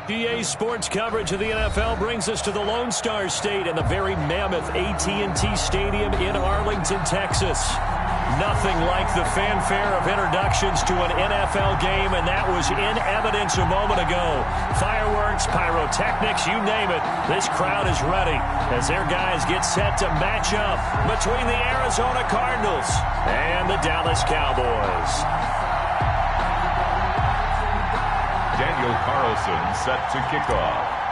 EA Sports coverage of the NFL brings us to the Lone Star State and the very mammoth AT&T Stadium in Arlington, Texas. Nothing like the fanfare of introductions to an NFL game, and that was in evidence a moment ago. Fireworks, pyrotechnics, you name it. This crowd is ready as their guys get set to match up between the Arizona Cardinals and the Dallas Cowboys. Daniel Carlson set to kick off.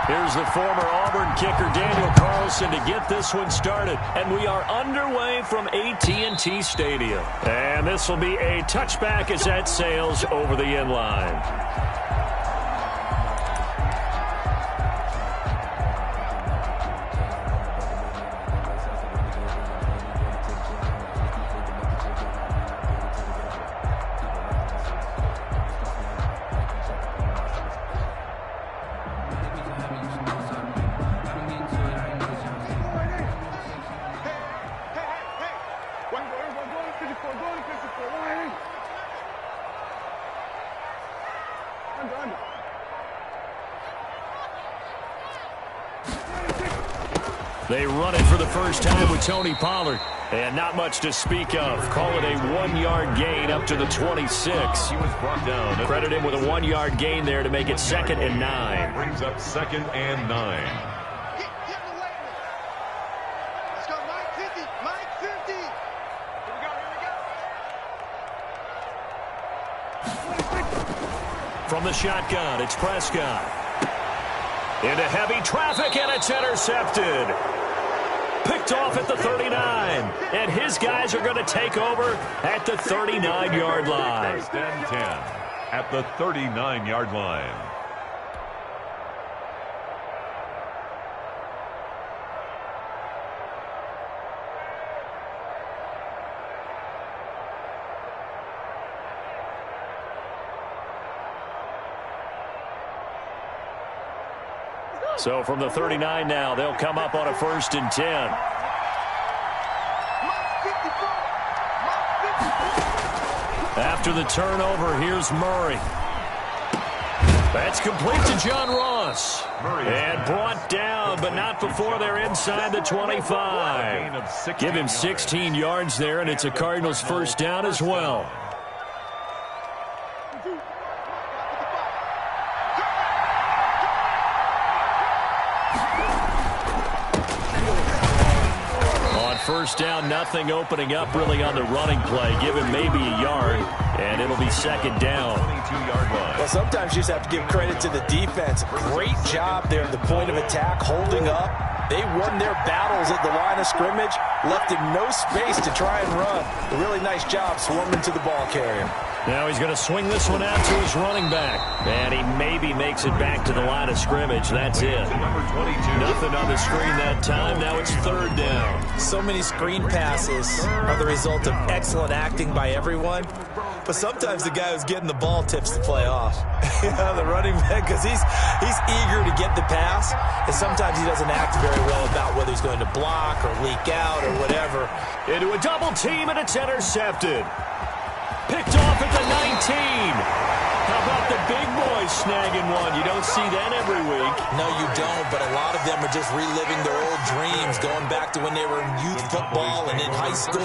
Here's the former Auburn kicker Daniel Carlson to get this one started. And we are underway from AT&T Stadium. And this will be a touchback as that sails over the end line. They run it for the first time with Tony Pollard. And not much to speak of. Call it a 1-yard gain up to the 26. He was brought down. Credit him with a 1-yard gain there to make it 2nd and 9. Brings up 2nd and 9. Let's go, Mike 50. Mike 50. Here we go. From the shotgun, it's Prescott. Into heavy traffic, and it's intercepted. Picked off at the 39. And his guys are going to take over at the 39-yard line. 1st and 10 at the 39-yard line. So from the 39 now, they'll come up on a 1st and 10. After the turnover, here's Murray. That's complete to John Ross. And brought down, but not before they're inside the 25. Give him 16 yards there, and it's a Cardinals 1st down as well. First down, nothing opening up really on the running play. Give him maybe a yard, and it'll be 2nd down. 22-yard line. Well, sometimes you just have to give credit to the defense. Great job there at the point of attack, holding up. They won their battles at the line of scrimmage, left him no space to try and run. A really nice job swarming to the ball carrier. Now he's going to swing this one out to his running back. And he maybe makes it back to the line of scrimmage. That's it. Number 22. Nothing on the screen that time. Now it's 3rd down. So many screen passes are the result of excellent acting by everyone. But sometimes the guy who's getting the ball tips the play off. The running back, because he's eager to get the pass. And sometimes he doesn't act very well about whether he's going to block or leak out or whatever. Into a double team, and it's intercepted. Picked off at the 19. How about the big boys snagging one? You don't see that every week. No, you don't, but a lot of them are just reliving their old dreams, going back to when they were in youth football and in high school.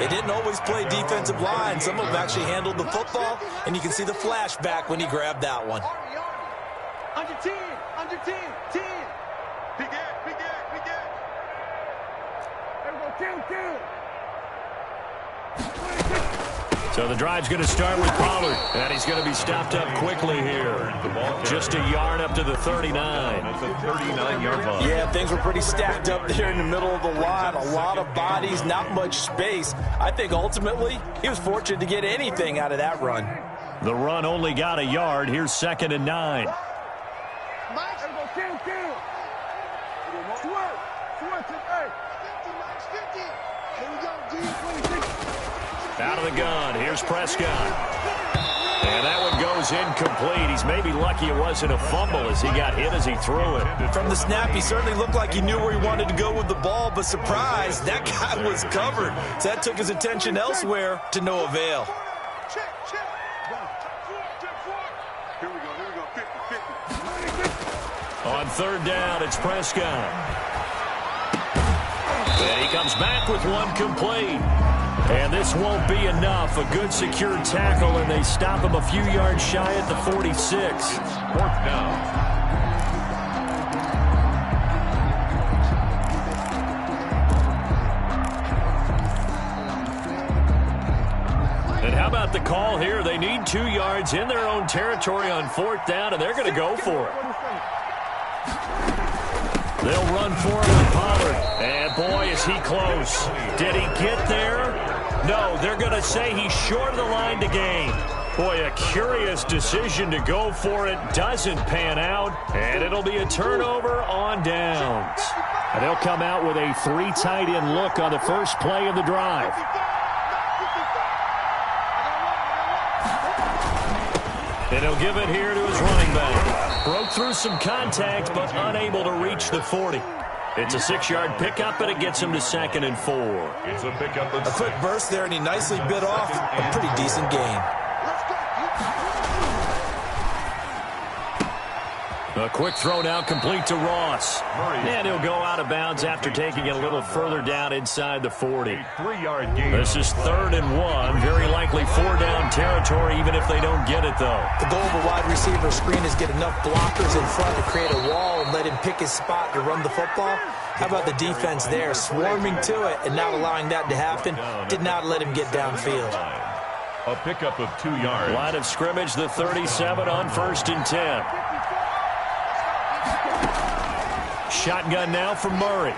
They didn't always play defensive line. Some of them actually handled the football, and you can see the flashback when he grabbed that one. Under 10, under 10, 10. Big gap, big gap, big gap. There we go, 10, 10. So the drive's going to start with Pollard, and he's going to be stopped up quickly here. Just a yard up to the 39. That's a 39-yard line. Yeah, things were pretty stacked up there in the middle of the line. A lot of bodies, not much space. I think ultimately he was fortunate to get anything out of that run. The run only got a yard. Here's 2nd and 9. Mike, there we go, 10, 10. Swerve, 50, Mike's 50. Here we go, D26. Out of the gun, here's Prescott. And that one goes incomplete. He's maybe lucky it wasn't a fumble as he got hit as he threw it. From the snap, he certainly looked like he knew where he wanted to go with the ball, but surprise, that guy was covered. So that took his attention elsewhere to no avail. Check, check. Here we go. On third down, it's Prescott. And he comes back with one complete. And this won't be enough. A good secure tackle, and they stop him a few yards shy at the 46. It's fourth down. And how about the call here? They need 2 yards in their own territory on fourth down, and they're going to go for it. They'll run for it with Pollard. And, boy, is he close. Did he get there? No, they're going to say he's short of the line to gain. Boy, a curious decision to go for it. Doesn't pan out, and it'll be a turnover on downs. And they'll come out with a 3 tight end look on the first play of the drive. And he'll give it here to his running back. Broke through some contact, but unable to reach the 40. It's a 6-yard pickup, and it gets him to 2nd and 4. It's a pickup. A quick burst there, and he nicely bit off a pretty decent gain. A quick throw now complete to Ross. And he'll go out of bounds after taking it a little further down inside the 40. 3-yard gain. This is 3rd and 1. Very likely 4-down territory, even if they don't get it, though. The goal of a wide receiver screen is get enough blockers in front to create a wall and let him pick his spot to run the football. How about the defense there, swarming to it and not allowing that to happen? Did not let him get downfield. A pickup of 2 yards. Line of scrimmage, the 37 on 1st and 10. Shotgun now from Murray.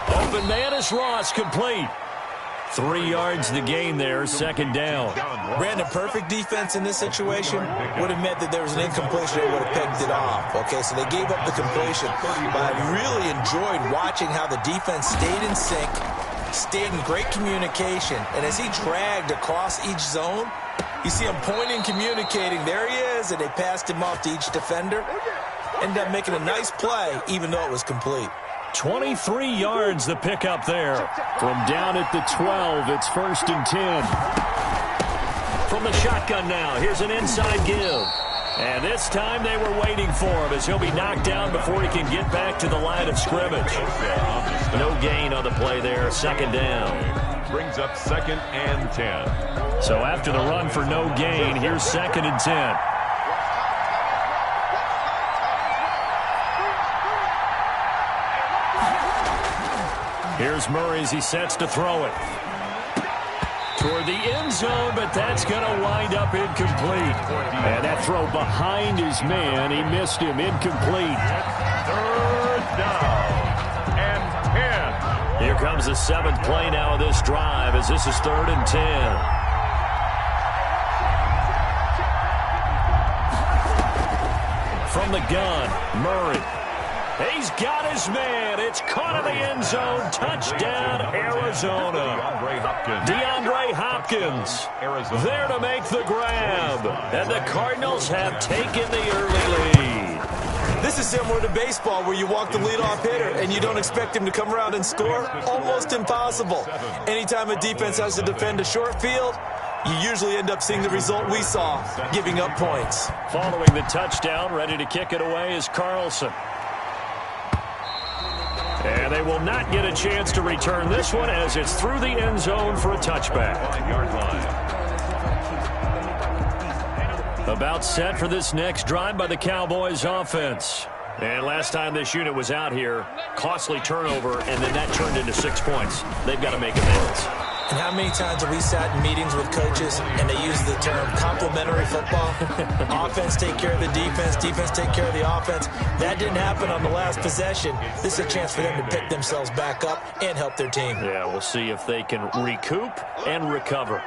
Open man is Ross, complete. 3 yards the gain there, 2nd down. Brandon, perfect defense in this situation would have meant that there was an incompletion that would have pegged it off. Okay, so they gave up the completion. But I really enjoyed watching how the defense stayed in sync, stayed in great communication. And as he dragged across each zone, you see him pointing, communicating. There he is, and they passed him off to each defender. Ended up making a nice play, even though it was complete. 23 yards the pickup there. From down at the 12, it's 1st and 10. From the shotgun now, here's an inside give. And this time they were waiting for him as he'll be knocked down before he can get back to the line of scrimmage. No gain on the play there, 2nd down. Brings up 2nd and 10. So after the run for no gain, here's 2nd and 10. Here's Murray as he sets to throw it. Toward the end zone, but that's going to wind up incomplete. And that throw behind his man, he missed him, incomplete. 3rd down and 10. Here comes the 7th play now of this drive as this is 3rd and 10. From the gun, Murray. He's got his man. It's caught in the end zone. Touchdown, Arizona. DeAndre Hopkins there to make the grab. And the Cardinals have taken the early lead. This is similar to baseball where you walk the leadoff hitter and you don't expect him to come around and score. Almost impossible. Anytime a defense has to defend a short field, you usually end up seeing the result we saw, giving up points. Following the touchdown, ready to kick it away is Carlson. And they will not get a chance to return this one as it's through the end zone for a touchback. 5-yard line. About set for this next drive by the Cowboys offense. And last time this unit was out here, costly turnover, and then that turned into 6 points. They've got to make amends. And how many times have we sat in meetings with coaches and they use the term complementary football? Offense take care of the defense, defense take care of the offense. That didn't happen on the last possession. This is a chance for them to pick themselves back up and help their team. Yeah, we'll see if they can recoup and recover.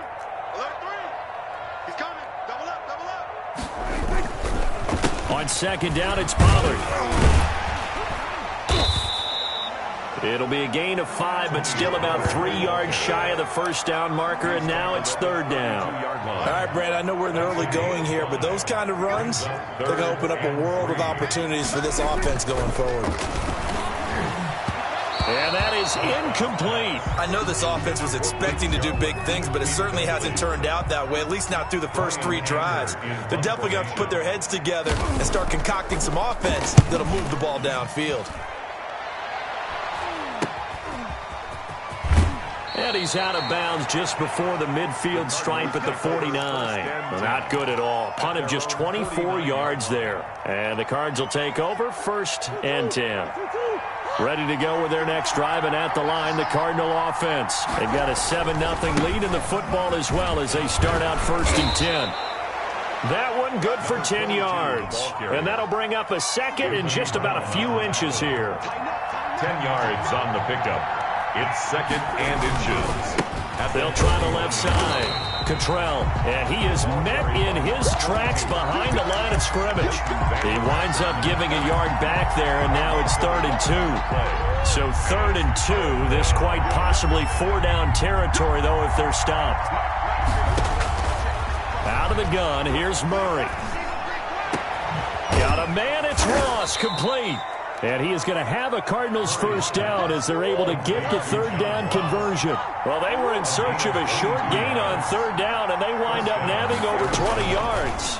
He's coming. Double up, double up. On 2nd down, it's Pollard. It'll be a gain of 5, but still about 3 yards shy of the 1st down marker, and now it's 3rd down. All right, Brad, I know we're in the early going here, but those kind of runs, they're going to open up a world of opportunities for this offense going forward. And that is incomplete. I know this offense was expecting to do big things, but it certainly hasn't turned out that way, at least not through the first 3 drives. They're definitely going to have to put their heads together and start concocting some offense that'll move the ball downfield. And he's out of bounds just before the midfield stripe at the 49. Not good at all. Punt of just 24 yards there. And the Cards will take over, 1st and 10. Ready to go with their next drive, and at the line, the Cardinal offense. They've got a 7-0 lead in the football as well as they start out 1st and 10. That one good for 10 yards. And that'll bring up a 2nd and just about a few inches here. 10 yards on the pickup. It's 2nd and inches. They'll try the left side. Cottrell, and he is met in his tracks behind the line of scrimmage. He winds up giving a yard back there, and now it's 3rd and 2. So 3rd and 2, this quite possibly 4-down territory, though, if they're stopped. Out of the gun, here's Murray. Got a man, it's Ross, complete. And he is going to have a Cardinals 1st down as they're able to get the 3rd down conversion. Well, they were in search of a short gain on 3rd down, and they wind up nabbing over 20 yards.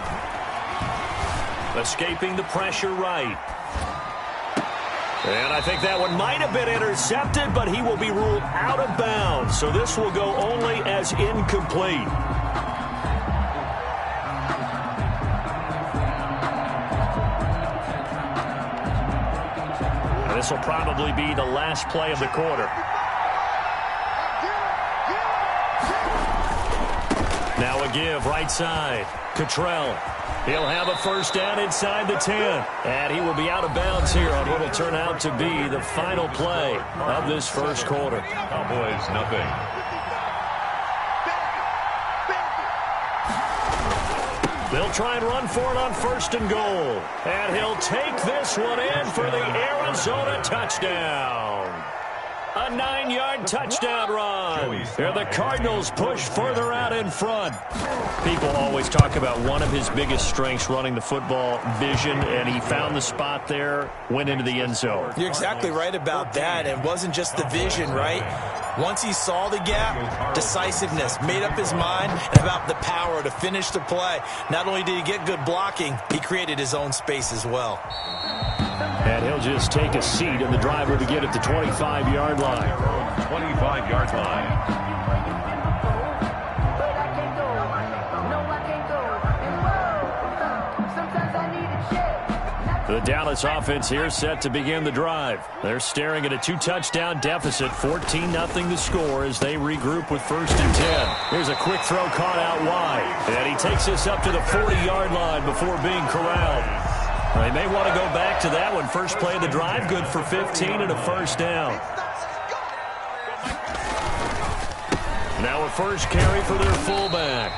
Escaping the pressure right. And I think that one might have been intercepted, but he will be ruled out of bounds. So this will go only as incomplete. This will probably be the last play of the quarter. Now a give, right side. Cottrell. He'll have a 1st down inside the 10. And he will be out of bounds here on what will turn out to be the final play of this 1st quarter. Cowboys, nothing. They'll try and run for it on 1st and goal. And he'll take this one in for the Arizona touchdown. A 9-yard touchdown run. Here the Cardinals push further out in front. People always talk about one of his biggest strengths running the football, vision, and he found the spot there, went into the end zone. You're exactly right about that. It wasn't just the vision, right? Once he saw the gap, decisiveness, made up his mind, and about the power to finish the play. Not only did he get good blocking, he created his own space as well. And he'll just take a seat, and the driver to get at the 25-yard line. 25-yard line. The Dallas offense here set to begin the drive. They're staring at a 2-touchdown deficit, 14-0 the score as they regroup with 1st and 10. Here's a quick throw caught out wide. And he takes this up to the 40-yard line before being corralled. They may want to go back to that one. First play of the drive, good for 15 and a 1st down. Now a 1st carry for their fullback.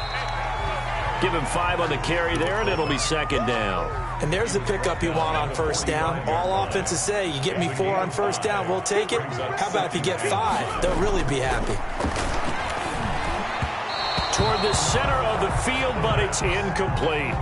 Give him 5 on the carry there, and it'll be 2nd down. And there's the pickup you want on 1st down. All offenses say, you get me 4 on 1st down, we'll take it. How about if you get 5? They'll really be happy. Toward the center of the field, but it's incomplete.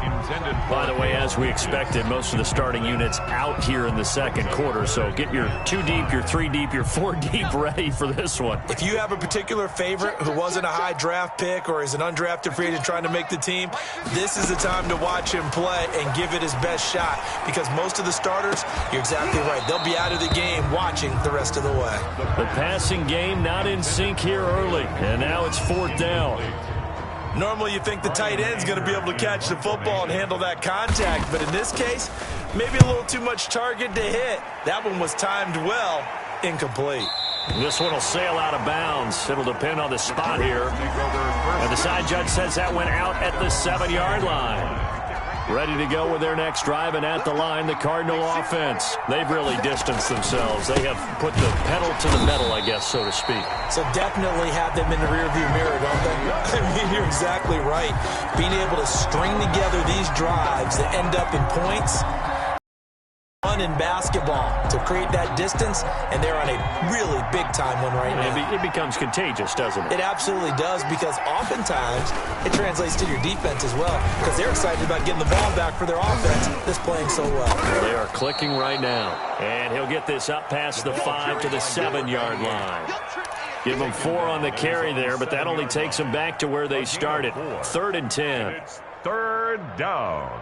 By the way, as we expected, most of the starting units out here in the 2nd quarter, so get your 2 deep, your 3 deep, your 4 deep ready for this one. If you have a particular favorite who wasn't a high draft pick or is an undrafted free agent trying to make the team, this is the time to watch him play and give it his best shot, because most of the starters, you're exactly right, they'll be out of the game watching the rest of the way. The passing game not in sync here early, and now it's 4th down. Normally you think the tight end's going to be able to catch the football and handle that contact, but in this case, maybe a little too much target to hit. That one was timed well, incomplete. This one will sail out of bounds. It'll depend on the spot here. And the side judge says that went out at the 7-yard line. Ready to go with their next drive, and at the line, the Cardinal offense. They've really distanced themselves. They have put the pedal to the metal, I guess, so to speak. So definitely have them in the rearview mirror, don't they? I mean, you're exactly right. Being able to string together these drives that end up in points, run in basketball to create that distance, and they're on a really big-time one right now. It becomes contagious, doesn't it? It absolutely does, because oftentimes it translates to your defense as well, because they're excited about getting the ball back for their offense that's playing so well. They are clicking right now, and he'll get this up past the 5 to the 7-yard line. Give them 4 on the carry there, but that only takes them back to where they started. 3rd and 10. It's 3rd down.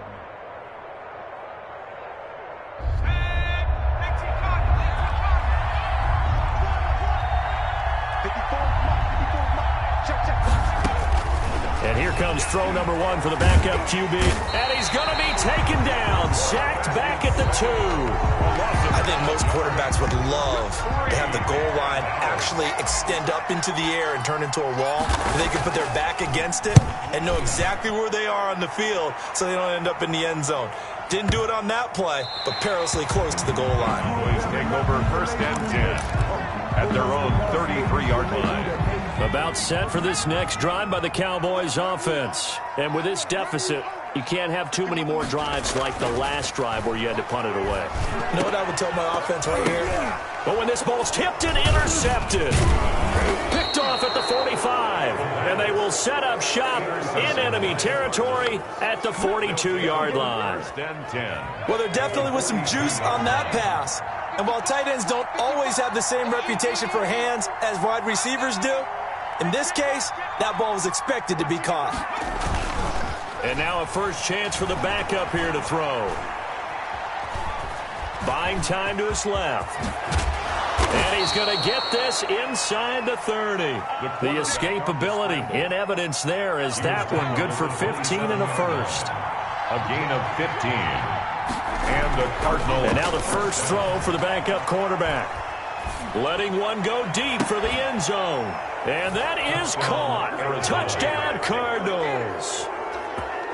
And here comes throw number 1 for the backup QB. And he's going to be taken down. Sacked back at the 2. I think most quarterbacks would love to have the goal line actually extend up into the air and turn into a wall. They can put their back against it and know exactly where they are on the field so they don't end up in the end zone. Didn't do it on that play, but perilously close to the goal line. Boys take over 1st and 10 at their own 33-yard line. About set for this next drive by the Cowboys offense. And with this deficit, you can't have too many more drives like the last drive where you had to punt it away. You know what I would tell my offense right here? But when this ball's tipped and intercepted, picked off at the 45, and they will set up shop in enemy territory at the 42-yard line. 1st and 10. Well, there definitely was some juice on that pass. And while tight ends don't always have the same reputation for hands as wide receivers do, in this case, that ball was expected to be caught. And now a first chance for the backup here to throw. Buying time to his left. And he's going to get this inside the 30. The escapability in evidence there as that one good for 15 and a first. A gain of 15. And the Cardinals. And now the first throw for the backup quarterback. Letting one go deep for the end zone. And that is caught. Touchdown, Cardinals.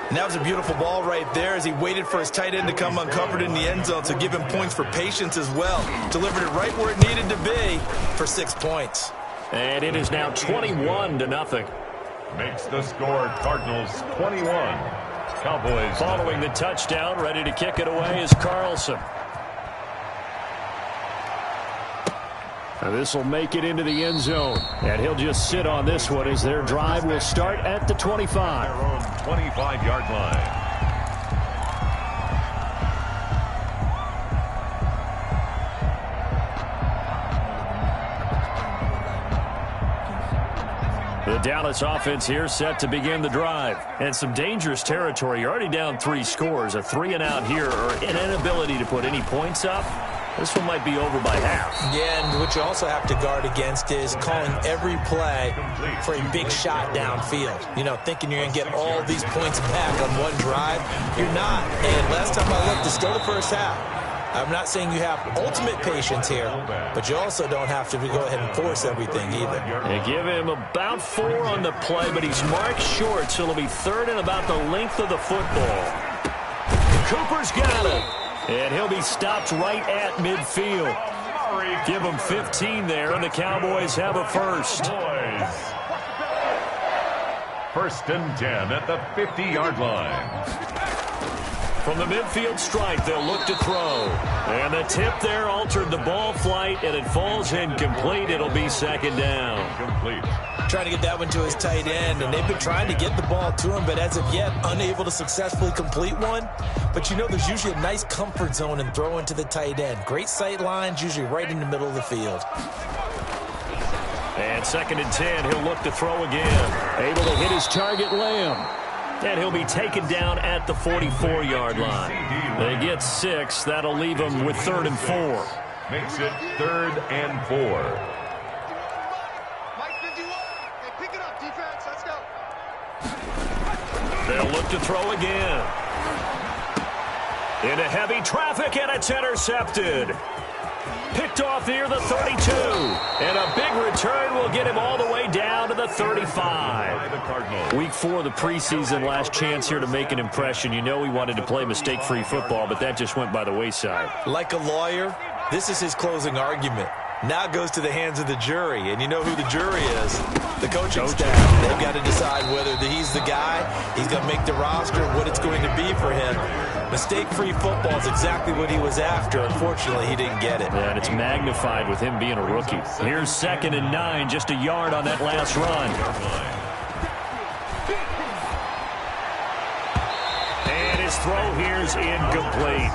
And that was a beautiful ball right there as he waited for his tight end to come uncovered in the end zone to give him points for patience as well. Delivered it right where it needed to be for 6 points. And it is now 21-0. Makes the score Cardinals 21. Cowboys. Following the touchdown, ready to kick it away is Carlson. Now this will make it into the end zone. And he'll just sit on this one as their drive will start at the 25. Their own 25-yard line. The Dallas offense here set to begin the drive. And some dangerous territory. You're already down 3 scores. A 3-and-out here or an inability to put any points up. This one might be over by half. Yeah, and what you also have to guard against is calling every play for a big shot downfield. You know, thinking you're going to get all these points back on one drive. You're not. And last time I looked, it's still the first half. I'm not saying you have ultimate patience here, but you also don't have to go ahead and force everything either. They give him about 4 on the play, but he's marked short, so it'll be 3rd and about the length of the football. Cooper's got it. And he'll be stopped right at midfield. Give him 15 there, and the Cowboys have a first. 1st and 10 at the 50-yard line. From the midfield strike, they'll look to throw. And the tip there altered the ball flight, and it falls incomplete. It'll be 2nd down. Complete. Trying to get that one to his tight end, and they've been trying to get the ball to him, but as of yet, unable to successfully complete one. But you know, there's usually a nice comfort zone in throwing to the tight end. Great sight lines, usually right in the middle of the field. And 2nd and 10, he'll look to throw again. Able to hit his target, Lamb. And he'll be taken down at the 44-yard line. They get 6. That'll leave them with 3rd and 4. Makes it 3rd and 4. They'll look to throw again. Into heavy traffic, and it's intercepted. Picked off near the 32. And a big return will get him all the way down to the 35. Week 4 of the preseason, last chance here to make an impression. You know he wanted to play mistake-free football, but that just went by the wayside. Like a lawyer, this is his closing argument. Now it goes to the hands of the jury, and you know who the jury is. The coaching staff. They've got to decide whether he's the guy, he's going to make the roster, what it's going to be for him. Mistake-free football is exactly what he was after. Unfortunately, he didn't get it. Yeah, and it's magnified with him being a rookie. Here's 2nd and 9, just a yard on that last run. And his throw here's incomplete.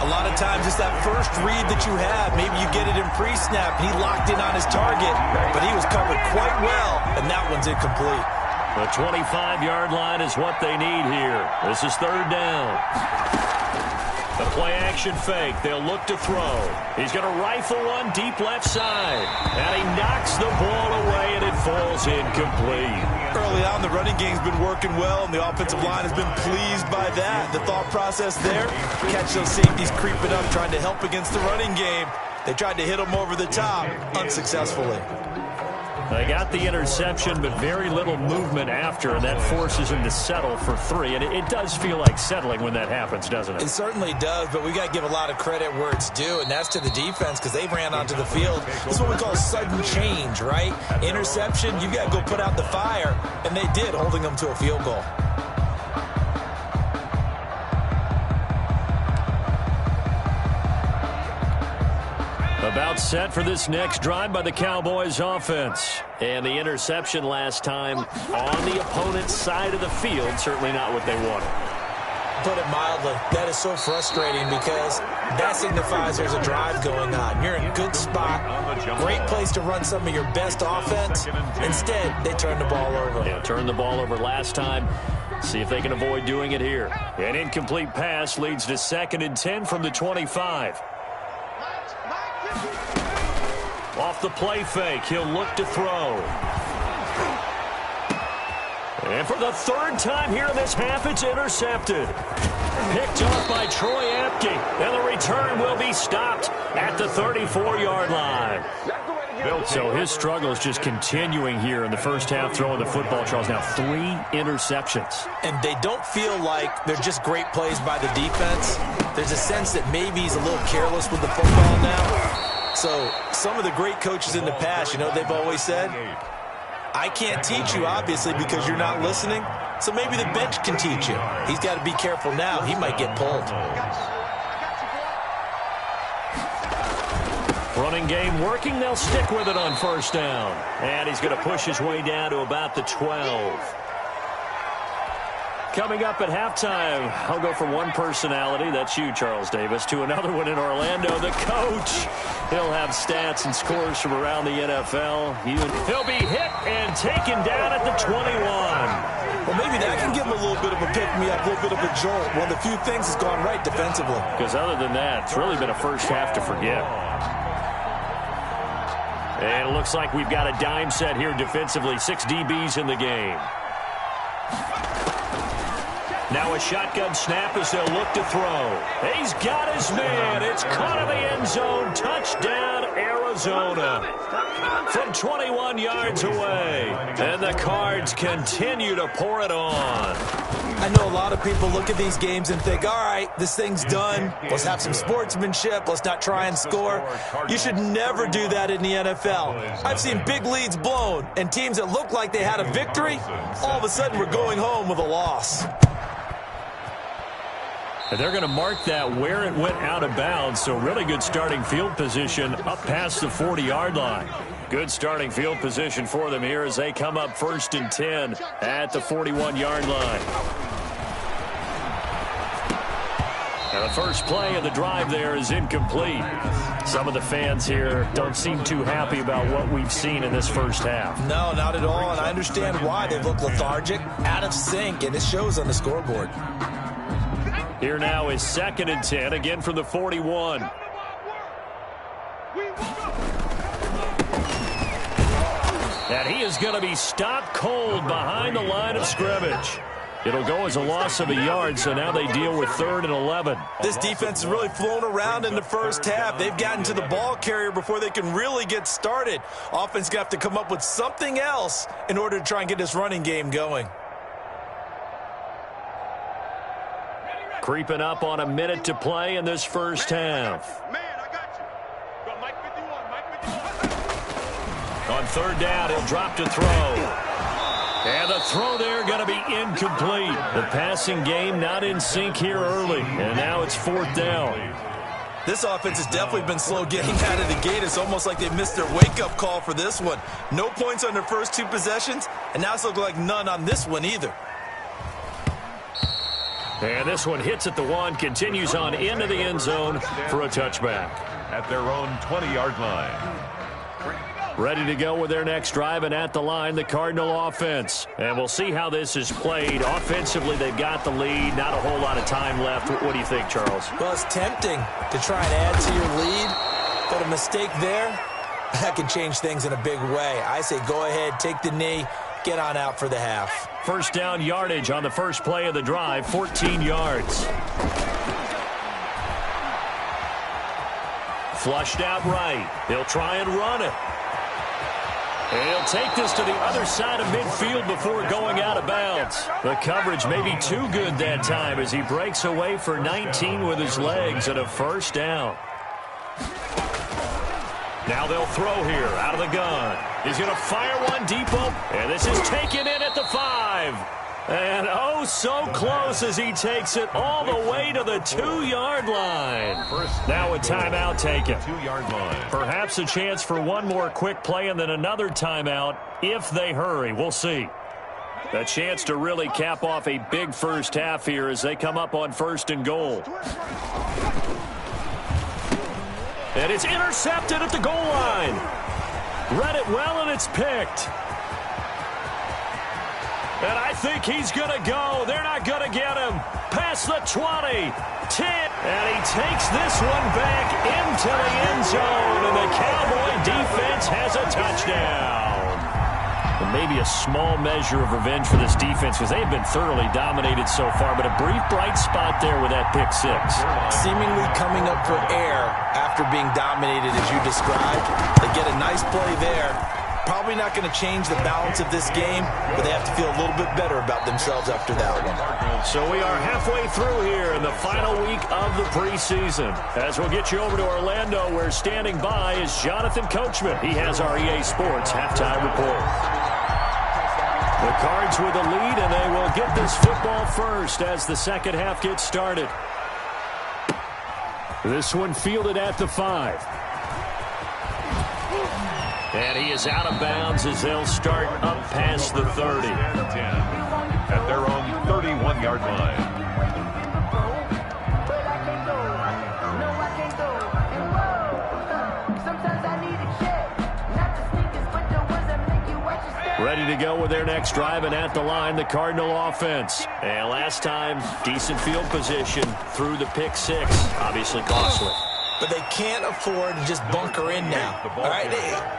A lot of times it's that first read that you have. Maybe you get it in pre-snap, and he locked in on his target, but he was covered quite well, and that one's incomplete. The 25-yard line is what they need here. This is 3rd down. The play-action fake. They'll look to throw. He's going to rifle one deep left side. And he knocks the ball away, and it falls incomplete. Early on, the running game's been working well, and the offensive line has been pleased by that. The thought process there, catch those safeties creeping up, trying to help against the running game. They tried to hit him over the top, unsuccessfully. They got the interception, but very little movement after, and that forces him to settle for 3. And it does feel like settling when that happens, doesn't it? It certainly does, but we got to give a lot of credit where it's due, and that's to the defense because they ran onto the field. This is what we call sudden change, right? Interception, you got to go put out the fire, and they did, holding them to a field goal. About set for this next drive by the Cowboys offense. And the interception last time on the opponent's side of the field. Certainly not what they wanted. Put it mildly, that is so frustrating because that signifies there's a drive going on. You're in a good spot, great place to run some of your best offense. Instead, they turn the ball over. Yeah, turned the ball over last time. See if they can avoid doing it here. An incomplete pass leads to 2nd and 10 from the 25. Off the play fake, he'll look to throw. And for the 3rd time here in this half, it's intercepted. Picked off by Troy Apke. And the return will be stopped at the 34-yard line. So his struggle is just continuing here in the first half, throwing the football. Charles, now 3 interceptions. And they don't feel like they're just great plays by the defense. There's a sense that maybe he's a little careless with the football now. So some of the great coaches in the past, you know, they've always said, I can't teach you, obviously, because you're not listening. So maybe the bench can teach you. He's got to be careful now. He might get pulled. Running game working. They'll stick with it on 1st down. And he's going to push his way down to about the 12. Coming up at halftime, I'll go from one personality, that's you, Charles Davis, to another one in Orlando, the coach. He'll have stats and scores from around the NFL. He'll be hit and taken down at the 21. Well, maybe that can give him a little bit of a pick-me-up, a little bit of a jolt. One of the few things has gone right defensively. Because other than that, it's really been a first half to forget. And it looks like we've got a dime set here defensively. 6 DBs in the game. Now a shotgun snap as they'll look to throw. He's got his man. It's caught in the end zone. Touchdown, Arizona. From 21 yards away. And the Cards continue to pour it on. I know a lot of people look at these games and think, all right, this thing's done. Let's have some sportsmanship. Let's not try and score. You should never do that in the NFL. I've seen big leads blown, and teams that looked like they had a victory, all of a sudden we're going home with a loss. And they're going to mark that where it went out of bounds, so really good starting field position up past the 40-yard line. Good starting field position for them here as they come up 1st and 10 at the 41-yard line. Now the first play of the drive there is incomplete. Some of the fans here don't seem too happy about what we've seen in this first half. No, not at all, and I understand why. They look lethargic, out of sync, and it shows on the scoreboard. Here now is 2nd and 10, again from the 41. And he is going to be stopped cold behind the line of scrimmage. It'll go as a loss of a yard, so now they deal with 3rd and 11. This defense has really flown around in the first half. They've gotten to the ball carrier before they can really get started. Offense going to have to come up with something else in order to try and get this running game going. Creeping up on a minute to play in this first half. Man, I got you. Got Mike 51, Mike 51. On 3rd down, he'll drop to throw. And the throw there going to be incomplete. The passing game not in sync here early. And now it's 4th down. This offense has definitely been slow getting out of the gate. It's almost like they missed their wake-up call for this one. No points on their first 2 possessions, and now it's looking like none on this one either. And this one hits at the 1, continues on into the end zone for a touchback. At their own 20-yard line. Ready to go with their next drive, and at the line, the Cardinal offense. And we'll see how this is played. Offensively, they've got the lead. Not a whole lot of time left. What do you think, Charles? Well, it's tempting to try and add to your lead, but a mistake there, that can change things in a big way. I say go ahead, take the knee, get on out for the half. First down yardage on the first play of the drive, 14 yards. Flushed out right. He'll try and run it. And he'll take this to the other side of midfield before going out of bounds. The coverage may be too good that time as he breaks away for 19 with his legs and a first down. Now they'll throw here out of the gun. He's going to fire one deep open. And this is taken in at the 5. And oh, so close as he takes it all the way to the 2-yard line. Now a timeout taken. 2-yard line. Perhaps a chance for one more quick play and then another timeout if they hurry. We'll see. A chance to really cap off a big first half here as they come up on 1st and goal. And it's intercepted at the goal line. Read it well, and it's picked. And I think he's going to go. They're not going to get him. Past the 20, 10. And he takes this one back into the end zone. And the Cowboy defense has a touchdown. And maybe a small measure of revenge for this defense because they've been thoroughly dominated so far. But a brief bright spot there with that pick 6. Seemingly coming up for air after being dominated as you described. They get a nice play there. Probably not going to change the balance of this game, but they have to feel a little bit better about themselves after that one. So we are halfway through here in the final week of the preseason. As we'll get you over to Orlando, where standing by is Jonathan Coachman. He has our EA Sports halftime report. The Cards with the lead, and they will get this football first as the second half gets started. This one fielded at the 5. And he is out of bounds as they'll start up past the 30. 10 at their own 31-yard line. Ready to go with their next drive, and at the line, the Cardinal offense. And last time, decent field position through the pick 6. Obviously costly. But they can't afford to just bunker in now. All right,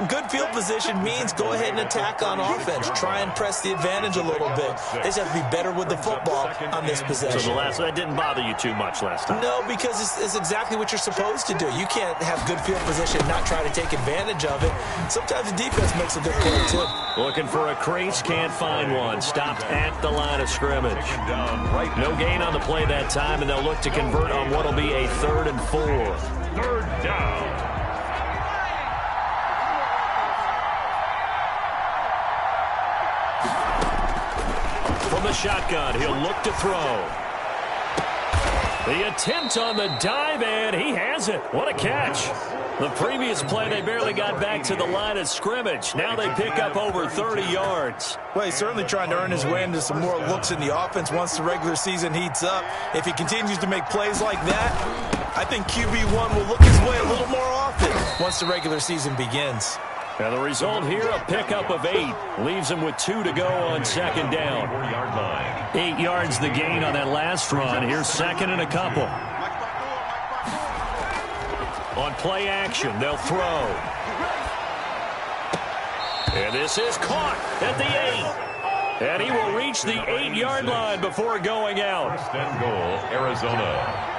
good field position means go ahead and attack on offense. Try and press the advantage a little bit. They just have to be better with the football on this possession. So that didn't bother you too much last time? No, because it's exactly what you're supposed to do. You can't have good field position and not try to take advantage of it. Sometimes the defense makes a good play, too. Looking for a crease, can't find one. Stopped at the line of scrimmage. No gain on the play that time, and they'll look to convert on what will be a 3rd and 4. 3rd down. From the shotgun, he'll look to throw. The attempt on the dive, and he has it. What a catch. The previous play, they barely got back to the line of scrimmage. Now they pick up over 30 yards. Well, he's certainly trying to earn his way into some more looks in the offense once the regular season heats up. If he continues to make plays like that, I think QB1 will look his way a little more often once the regular season begins. And the result here, a pickup of 8. Leaves him with 2 to go on 2nd down. 4-yard line. 8 yards the gain on that last run. Here's 2nd and a couple. On play action, they'll throw. And this is caught at the 8. And he will reach the 8-yard line before going out. 1st and goal, Arizona.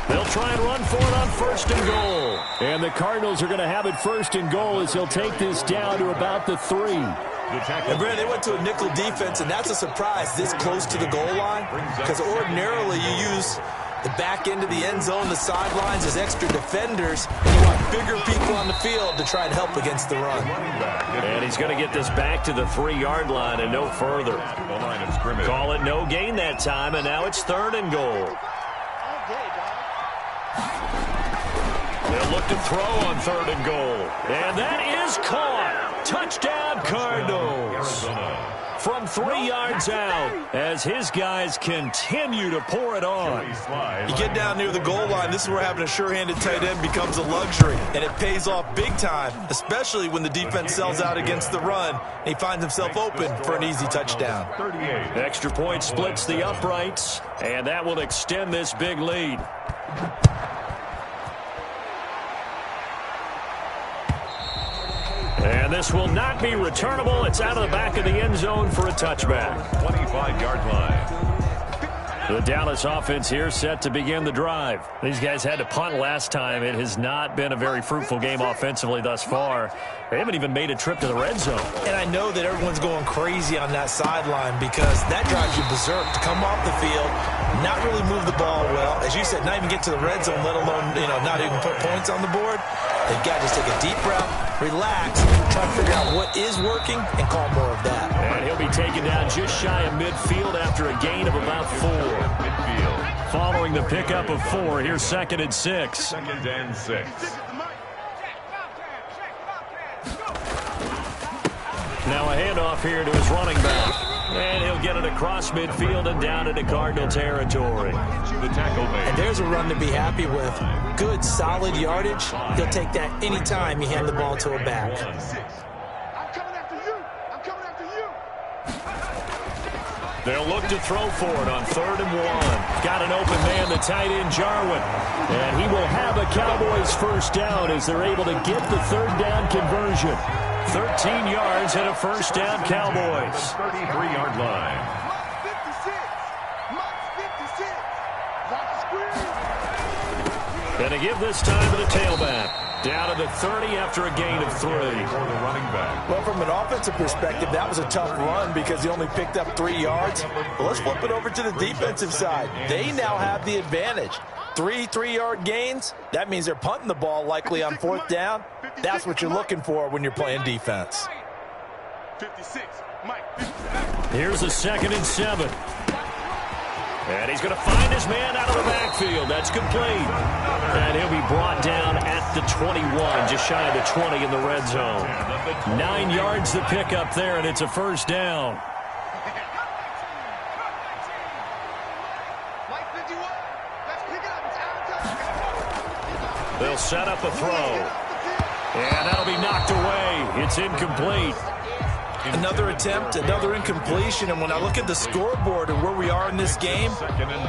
They'll try and run for it on 1st and goal. And the Cardinals are going to have it 1st and goal as he'll take this down to about the 3. And Brad, they went to a nickel defense, and that's a surprise this close to the goal line, because ordinarily you use The back end of the end zone, the sidelines, as extra defenders. You want bigger people on the field to try and help against the run. And he's going to get this back to the 3-yard line and no further. The line of scrimmage. Call it no gain that time, and now it's 3rd and goal. They'll look to throw on 3rd and goal. And that is caught. Touchdown, Cardinals. From 3 yards out as his guys continue to pour it on. You get down near the goal line, this is where having a sure-handed tight end becomes a luxury, and it pays off big time, especially when the defense sells out against the run, and he finds himself open for an easy touchdown. 38. Extra point splits the uprights, and that will extend this big lead. And this will not be returnable. It's out of the back of the end zone for a touchback. 25-yard line. The Dallas offense here set to begin the drive. These guys had to punt last time. It has not been a very fruitful game offensively thus far. They haven't even made a trip to the red zone. And I know that everyone's going crazy on that sideline because that drives you berserk to come off the field, not really move the ball well. As you said, not even get to the red zone, let alone, not even put points on the board. They've got to just take a deep breath, relax, try to figure out what is working, and call more of that. And he'll be taken down just shy of midfield after a gain of about 4. Midfield. Following the pickup of 4, here's 2nd and 6. 2nd and 6. Now a handoff here to his running back. And he'll get it across midfield and down into Cardinal territory. The tackle made. And there's a run to be happy with. Good, solid yardage. He'll take that anytime you hand the ball to a back. I'm coming after you. I'm coming after you. They'll look to throw for it on 3rd and 1. Got an open man, the tight end, Jarwin. And he will have a Cowboys first down as they're able to get the 3rd down conversion. 13 yards and a first down, Cowboys. 33-yard line. Mike 56. Mike 56. Lock squeeze. And to give this time to the tailback. Down to the 30 after a gain of 3. For the running back. Well, from an offensive perspective, that was a tough run because he only picked up 3 yards. But let's flip it over to the defensive side. They now have the advantage. 3 3-yard gains, that means they're punting the ball likely on 4th down. That's what you're looking for when you're playing defense. 56. Mike 56. Here's a 2nd and 7. And he's going to find his man out of the backfield. That's complete. And he'll be brought down at the 21, just shy of the 20 in the red zone. 9 yards the pickup there, and it's a first down. Mike 51. Let's pick it up. It's out of time. They'll set up a throw. And that'll be knocked away. It's incomplete. Another attempt, another incompletion, and when I look at the scoreboard and where we are in this game,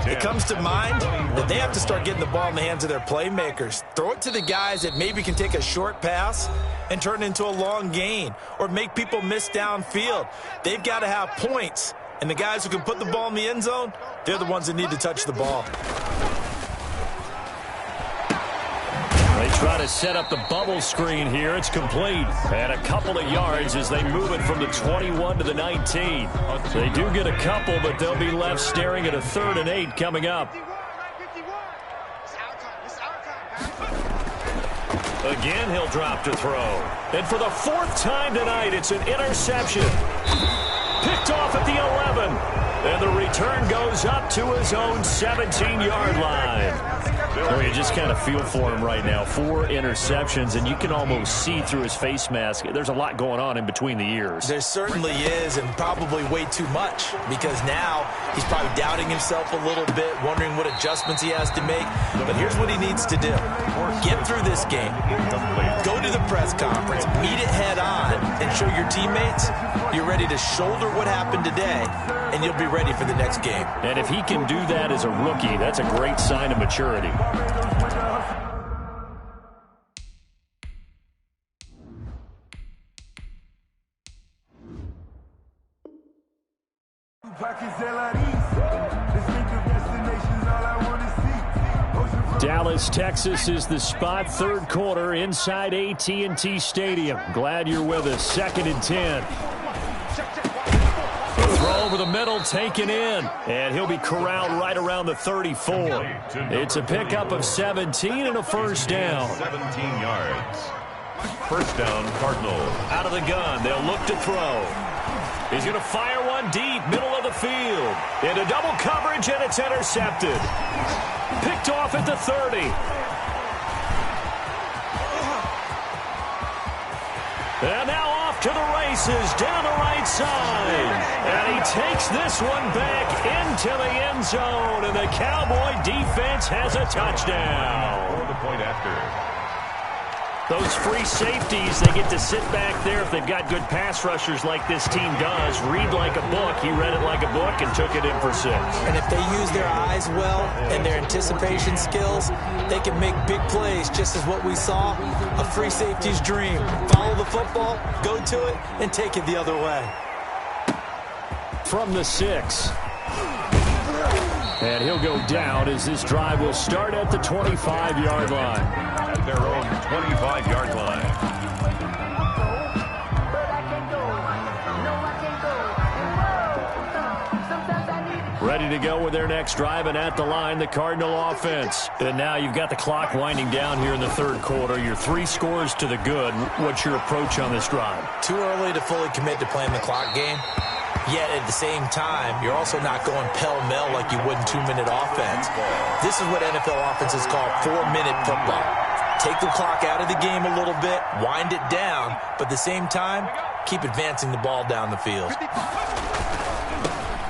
it comes to mind that they have to start getting the ball in the hands of their playmakers. Throw it to the guys that maybe can take a short pass and turn it into a long gain or make people miss downfield. They've got to have points, and the guys who can put the ball in the end zone, they're the ones that need to touch the ball. They try to set up the bubble screen here. It's complete. And a couple of yards as they move it from the 21 to the 19. They do get a couple, but they'll be left staring at a 3rd and 8 coming up. Again, he'll drop to throw. And for the 4th time tonight, it's an interception. Picked off at the 11. And the return goes up to his own 17-yard line. Well, you just kind of feel for him right now. 4 interceptions, and you can almost see through his face mask. There's a lot going on in between the ears. There certainly is, and probably way too much, because now he's probably doubting himself a little bit, wondering what adjustments he has to make. But here's what he needs to do. Get through this game. Go to the press conference, meet it head on, and show your teammates you're ready to shoulder what happened today, and you'll be ready for the next game. And if he can do that as a rookie, that's a great sign of maturity. Dallas, Texas is the spot. 3rd quarter inside AT&T Stadium. Glad you're with us. 2nd and 10. Throw over over the middle, taken in. And he'll be corralled right around the 34. It's a pickup of 17 and a first down. 17 yards. First down, Cardinals. Out of the gun, they'll look to throw. He's going to fire one deep, middle of the field. Into double coverage, and it's intercepted. Picked off at the 30. And now off to the races, down the right side. And he takes this one back into the end zone, and the Cowboy defense has a touchdown. For the point after. Those free safeties, they get to sit back there if they've got good pass rushers like this team does. Read like a book. He read it like a book and took it in for 6. And if they use their eyes well and their anticipation skills, they can make big plays, just as what we saw, a free safety's dream. Follow the football, go to it, and take it the other way. From the 6. And he'll go down as this drive will start at the 25-yard line. At their own 25-yard line. Ready to go with their next drive, and at the line, the Cardinal offense. And now you've got the clock winding down here in the third quarter. You're 3 scores to the good. What's your approach on this drive? Too early to fully commit to playing the clock game. Yet at the same time, you're also not going pell-mell like you would in 2-minute offense. This is what NFL offenses call 4-minute football. Take the clock out of the game a little bit, wind it down, but at the same time, keep advancing the ball down the field.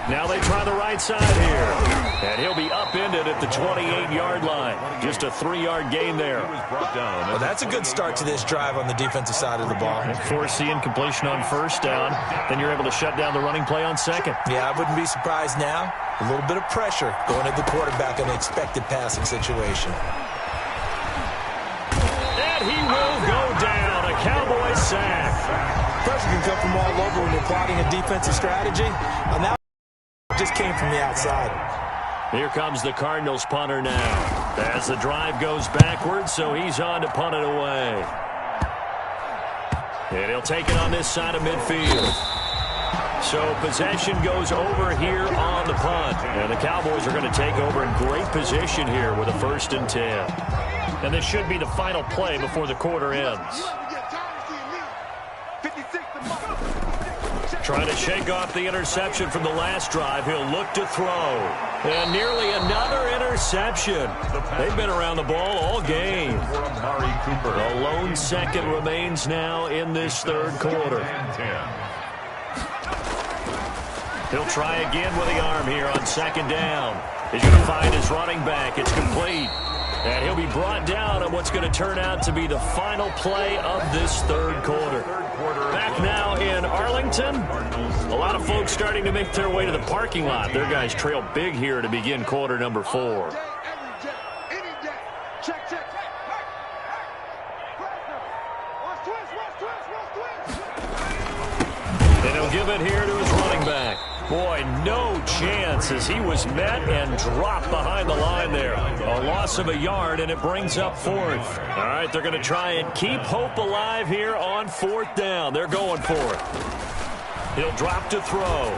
Now they try the right side here. And he'll be upended at the 28-yard line. Just a 3-yard gain there. Well, that's a good start to this drive on the defensive side of the ball. Force the incompletion on first down. Then you're able to shut down the running play on second. Yeah, I wouldn't be surprised now. A little bit of pressure going at the quarterback in an expected passing situation. And he will go down. A Cowboy sack. Pressure can come from all over when you're plotting a defensive strategy. And that just came from the outside. Here comes the Cardinals punter now. As the drive goes backwards, so he's on to punt it away. And he'll take it on this side of midfield. So possession goes over here on the punt. And the Cowboys are going to take over in great position here with a 1st and 10. And this should be the final play before the quarter ends. Trying to shake off the interception from the last drive. He'll look to throw. And nearly another interception. They've been around the ball all game. A lone second remains now in this third quarter. He'll try again with the arm here on 2nd down. He's going to find his running back. It's complete. And he'll be brought down at what's going to turn out to be the final play of this third quarter. Back now in Arlington. A lot of folks starting to make their way to the parking lot. Their guys trail big here to begin quarter number 4. And he'll give it here to his running back. Boy, no chance as he was met and dropped behind the line there. A loss of a yard, and it brings up 4th. All right, they're going to try and keep hope alive here on 4th down. They're going for it. He'll drop to throw.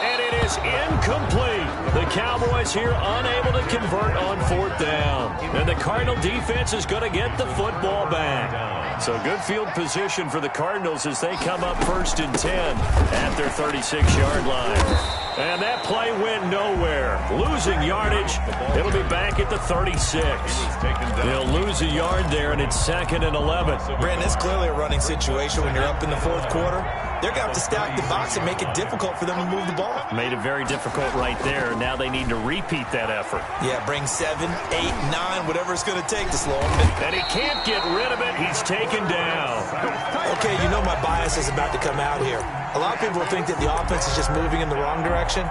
And it is incomplete. The Cowboys here unable to convert on 4th down. And the Cardinal defense is going to get the football back. So good field position for the Cardinals as they come up 1st and 10 at their 36-yard line. And that play went nowhere. Losing yardage. It'll be back at the 36. They'll lose a yard there, and it's 2nd and 11. Brandon, it's clearly a running situation when you're up in the 4th quarter. They're going to have to stack the box and make it difficult for them to move the ball. Made it very difficult right there. Now they need to repeat that effort. Yeah, bring 7, 8, 9, whatever it's going to take to slow him. And he can't get rid of it. He's taken down. Okay, you know my bias is about to come out here. A lot of people think that the offense is just moving in the wrong direction.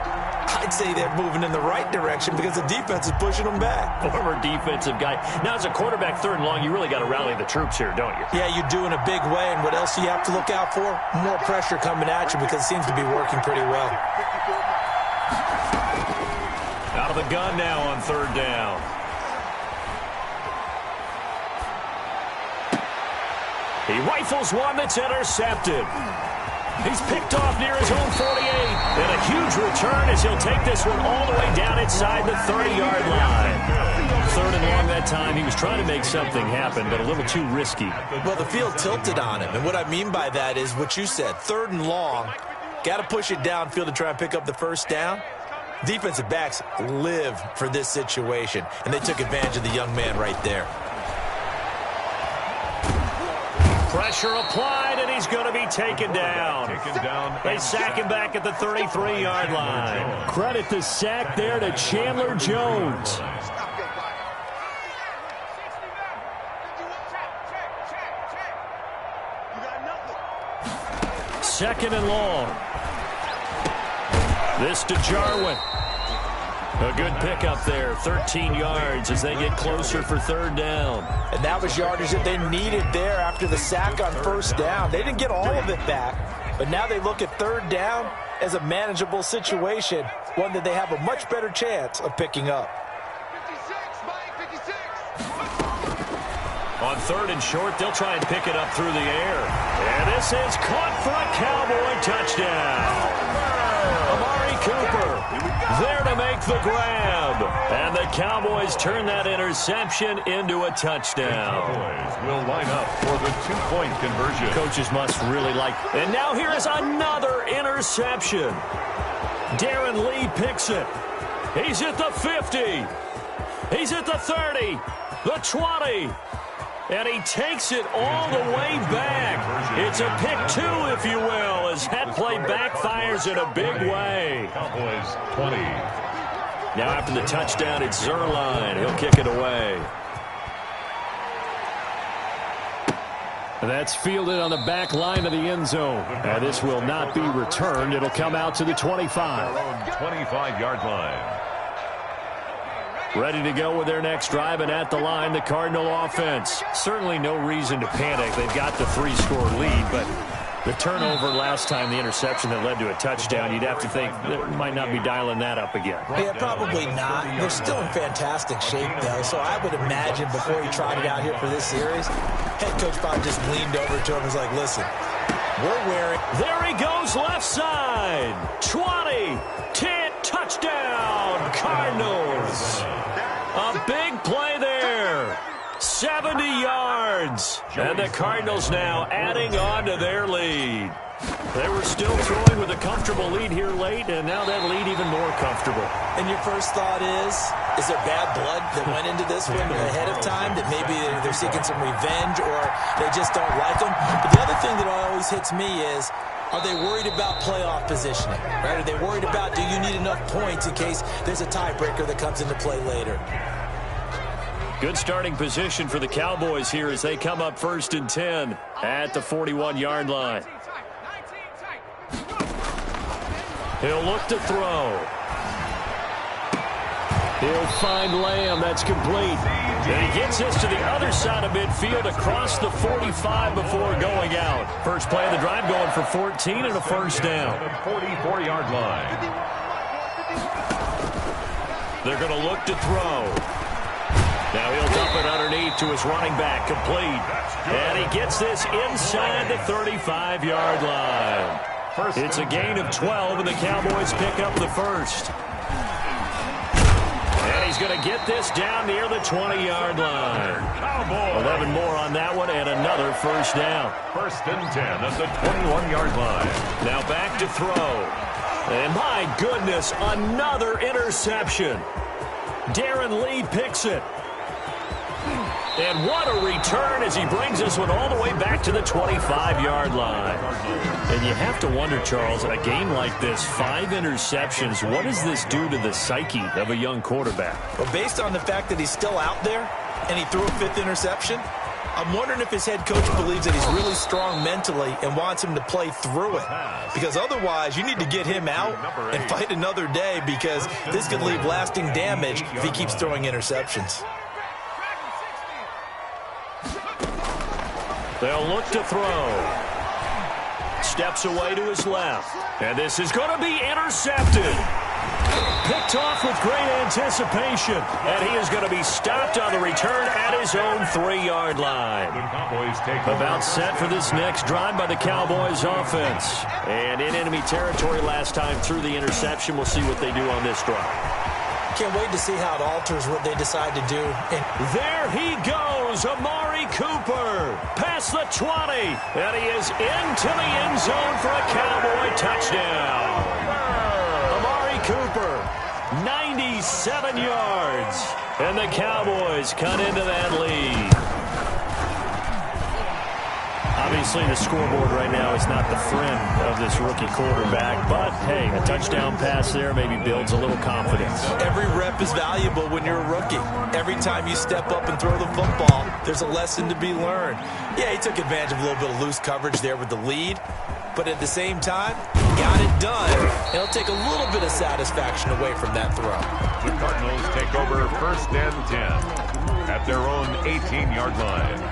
I'd say they're moving in the right direction because the defense is pushing them back. Former defensive guy. Now, as a quarterback 3rd and long, you really got to rally the troops here, don't you? Yeah, you do in a big way. And what else do you have to look out for? More pressure coming at you because it seems to be working pretty well. Out of the gun now on 3rd down. He rifles one that's intercepted. He's picked off near his own 48. And a huge return as he'll take this one all the way down inside the 30-yard line. 3rd and long that time. He was trying to make something happen, but a little too risky. Well, the field tilted on him. And what I mean by that is what you said. 3rd and long. Got to push it downfield to try and pick up the first down. Defensive backs live for this situation, and they took advantage of the young man right there. Pressure applied, and he's going to be taken down. They sack him back at the 33-yard line. Credit the sack there to Chandler Jones. Second and long. This to Jarwin. A good pickup there, 13 yards as they get closer for 3rd down. And that was yardage that they needed there after the sack on 1st down. They didn't get all of it back, but now they look at 3rd down as a manageable situation, one that they have a much better chance of picking up. 56, Mike, 56. On 3rd and short, they'll try and pick it up through the air. And this is caught for a Cowboy touchdown. Amari Cooper there to make the grab. And the Cowboys turn that interception into a touchdown. Cowboys will line up for the 2-point conversion. Coaches must really like. And now here is another interception. Darren Lee picks it. He's at the 50. He's at the 30. The 20. And he takes it all the way back. It's a pick 2, if you will, as that play backfires in a big way. Cowboys 20. Now after the touchdown, it's Zuerlein. He'll kick it away. That's fielded on the back line of the end zone. And this will not be returned. It'll come out to the 25. Their own 25-yard line. Ready to go with their next drive, and at the line, the Cardinal offense. Certainly no reason to panic. They've got the 3-score lead, but the turnover last time, the interception that led to a touchdown, you'd have to think they might not be dialing that up again. Yeah, probably not. They're still in fantastic shape, though, so I would imagine before he trotted out here for this series, head coach probably just leaned over to him and was like, listen, we're wearing... There he goes, left side. 20, 10, touchdown, Cardinals. A big play there. 70 yards. And the Cardinals now adding on to their lead. They were still throwing with a comfortable lead here late, and now that lead even more comfortable. And your first thought is there bad blood that went into this one ahead of time, that maybe they're seeking some revenge or they just don't like them? But the other thing that always hits me is, are they worried about playoff positioning? Right? Are they worried about, do you need enough points in case there's a tiebreaker that comes into play later? Good starting position for the Cowboys here as they come up 1st and 10 at the 41-yard line. He'll look to throw. He'll find Lamb. That's complete. And he gets this to the other side of midfield across the 45 before going out. First play of the drive going for 14 and a first down. 44-yard line. They're going to look to throw. Now he'll dump it underneath to his running back, complete. And he gets this inside the 35-yard line. It's a gain of 12, and the Cowboys pick up the first. And he's going to get this down near the 20-yard line. 11 more on that one, and another first down. 1st and 10 at the 21-yard line. Now back to throw. And my goodness, another interception. Darren Lee picks it. And what a return as he brings this one all the way back to the 25-yard line. And you have to wonder, Charles, a game like this, 5 interceptions, what does this do to the psyche of a young quarterback? Well, based on the fact that he's still out there and he threw a 5th interception, I'm wondering if his head coach believes that he's really strong mentally and wants him to play through it. Because otherwise, you need to get him out and fight another day, because this could leave lasting damage if he keeps throwing interceptions. They'll look to throw. Steps away to his left. And this is going to be intercepted. picked off with great anticipation. And he is going to be stopped on the return at his own 3-yard line. The Cowboys take About set for this next drive by the Cowboys offense. And in enemy territory last time through the interception. We'll see what they do on this drive. Can't wait to see how it alters what they decide to do. There he goes, Amari Cooper, past the 20, and he is into the end zone for a Cowboy touchdown. Amari Cooper, 97 yards, and the Cowboys cut into that lead. Obviously, the scoreboard right now is not the friend of this rookie quarterback, but, hey, a touchdown pass there maybe builds a little confidence. Every rep is valuable when you're a rookie. Every time you step up and throw the football, there's a lesson to be learned. Yeah, he took advantage of a little bit of loose coverage there with the lead, but at the same time, got it done. It'll take a little bit of satisfaction away from that throw. The Cardinals take over 1st and 10 at their own 18-yard line.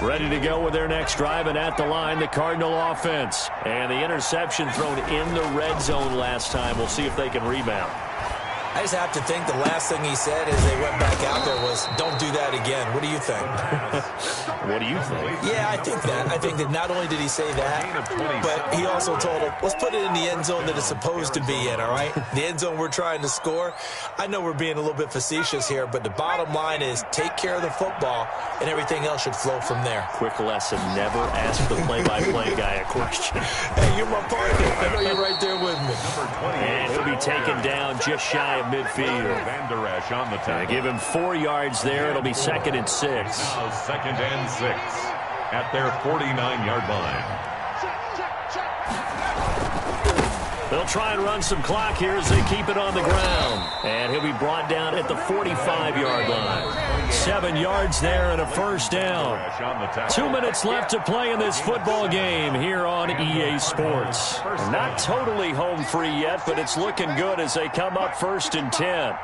Ready to go with their next drive, and at the line, the Cardinal offense. And the interception thrown in the red zone last time. We'll see if they can rebound. I just have to think the last thing he said as they went back out there was, don't do that again. What do you think? What do you think? Yeah, I think that. I think that not only did he say that, but he also told him, let's put it in the end zone that it's supposed to be in, all right? The end zone we're trying to score. I know we're being a little bit facetious here, but the bottom line is take care of the football, and everything else should flow from there. Quick lesson, never ask the play-by-play guy a question. Hey, you're my partner. I know you're right there with me. And he'll be taken down just shy of midfield. Van Der Esch on the tackle. Give him 4 yards there. It'll be 2nd and 6. Now 2nd and 6 at their 49-yard line. They'll try and run some clock here as they keep it on the ground. And he'll be brought down at the 45-yard line. 7 yards there and a 1st down. 2 minutes left to play in this football game here on EA Sports. Not totally home free yet, but it's looking good as they come up 1st and 10.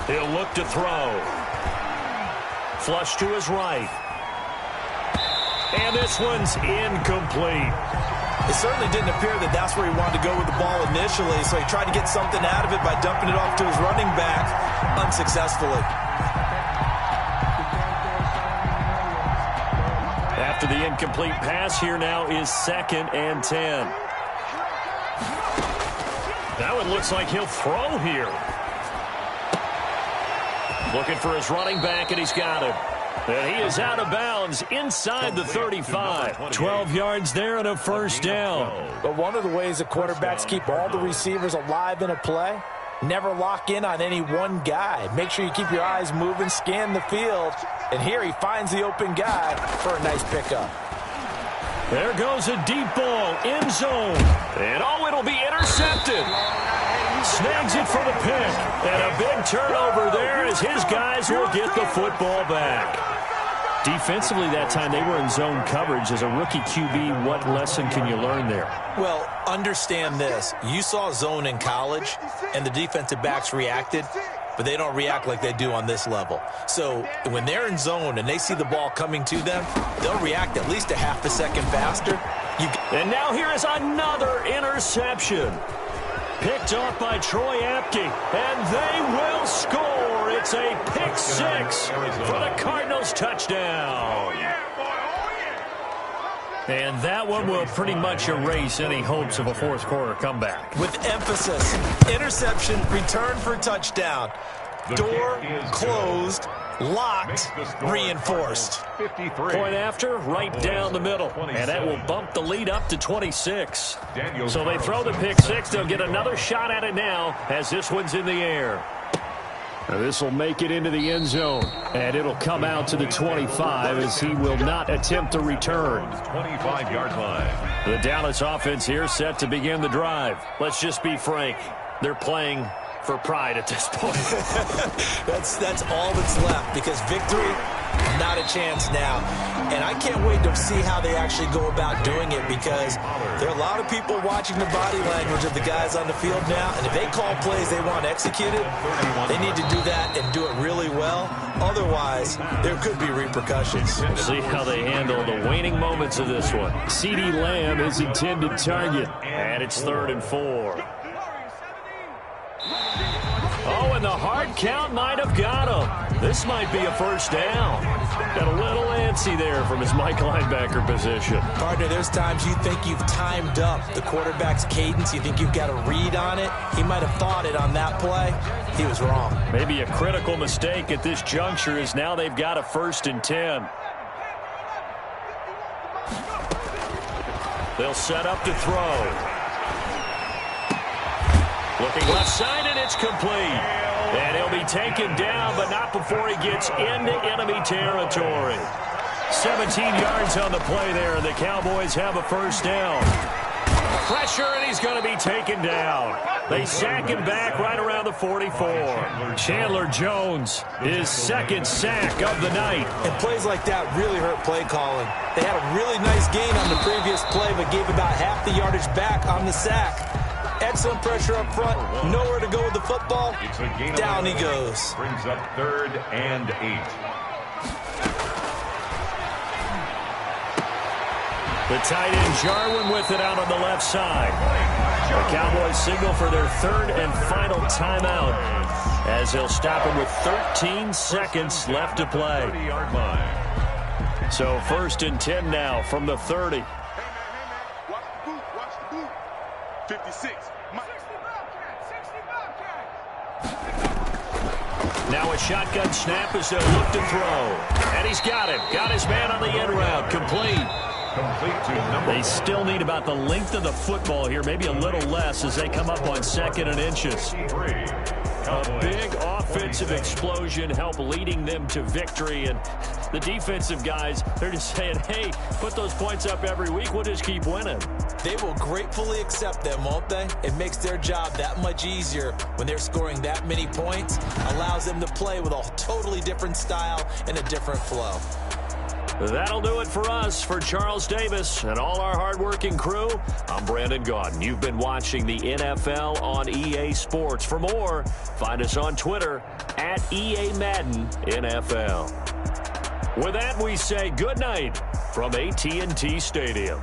He'll look to throw. Flush to his right. And this one's incomplete. It certainly didn't appear that that's where he wanted to go with the ball initially, so he tried to get something out of it by dumping it off to his running back unsuccessfully. After the incomplete pass, here now is 2nd and 10. That one looks like he'll throw here. Looking for his running back, and he's got him. And he is out of bounds inside the 35. 12 yards there and a 1st down. But one of the ways the quarterbacks keep all the receivers alive in a play, never lock in on any one guy. Make sure you keep your eyes moving, scan the field. And here he finds the open guy for a nice pickup. There goes a deep ball, end zone. And oh, it'll be intercepted. Snags it for the pick. And a big turnover there as his guys will get the football back. Defensively that time, they were in zone coverage. As a rookie QB, what lesson can you learn there? Well, understand this. You saw zone in college, and the defensive backs reacted, but they don't react like they do on this level. So when they're in zone and they see the ball coming to them, they'll react at least a half a second faster. And now here is another interception. Picked off by Troy Apke, and they will score. It's a pick 6 for the Cardinals touchdown. And that one will pretty much erase any hopes of a fourth quarter comeback. With emphasis, interception, return for touchdown. Door closed, locked, reinforced. Point after, right down the middle. And that will bump the lead up to 26. So they throw the pick 6. They'll get another shot at it now as this one's in the air. Now this will make it into the end zone. And it'll come out to the 25 as he will not attempt to return. 25-yard line. The Dallas offense here set to begin the drive. Let's just be frank. They're playing for pride at this point. That's all that's left, because victory Not a chance now. And I can't wait to see how they actually go about doing it, because there are a lot of people watching the body language of the guys on the field now, and if they call plays they want executed, they need to do that and do it really well. Otherwise, there could be repercussions. We'll see how they handle the waning moments of this one. CeeDee Lamb is intended target, and it's 3rd and 4. Oh, and the hard count might have got him. This might be a first down. Got a little antsy there from his Mike linebacker position. Partner, there's times you think you've timed up the quarterback's cadence. You think you've got a read on it. He might have thought it on that play. He was wrong. Maybe a critical mistake at this juncture, is now they've got a 1st and 10. They'll set up to throw. Looking left side, and it's complete. And he'll be taken down, but not before he gets into enemy territory. 17 yards on the play there, and the Cowboys have a first down. Pressure, and he's going to be taken down. They sack him back right around the 44. Chandler Jones, his 2nd sack of the night. And plays like that really hurt play calling. They had a really nice gain on the previous play, but gave about half the yardage back on the sack. Excellent pressure up front. Nowhere to go with the football. Down he goes. Brings up 3rd and 8. The tight end Jarwin with it out on the left side. The Cowboys signal for their 3rd and final timeout, as they'll stop him with 13 seconds left to play. So 1st and 10 now from the 30. Hey, man. Watch the boot. 56. Now a shotgun snap as they'll look to throw. And he's got it. Got his man on the end route. Complete. They still need about the length of the football here, maybe a little less, as they come up on 2nd and inches. A big offensive explosion help leading them to victory, and the defensive guys, they're just saying, hey, put those points up every week, we'll just keep winning. They will gratefully accept them, won't they? It makes their job that much easier when they're scoring that many points. Allows them to play with a totally different style and a different flow. That'll do it for us. For Charles Davis and all our hardworking crew, I'm Brandon Gaudin. You've been watching the NFL on EA Sports. For more, find us on Twitter at EA Madden NFL. With that, we say good night from AT&T Stadium.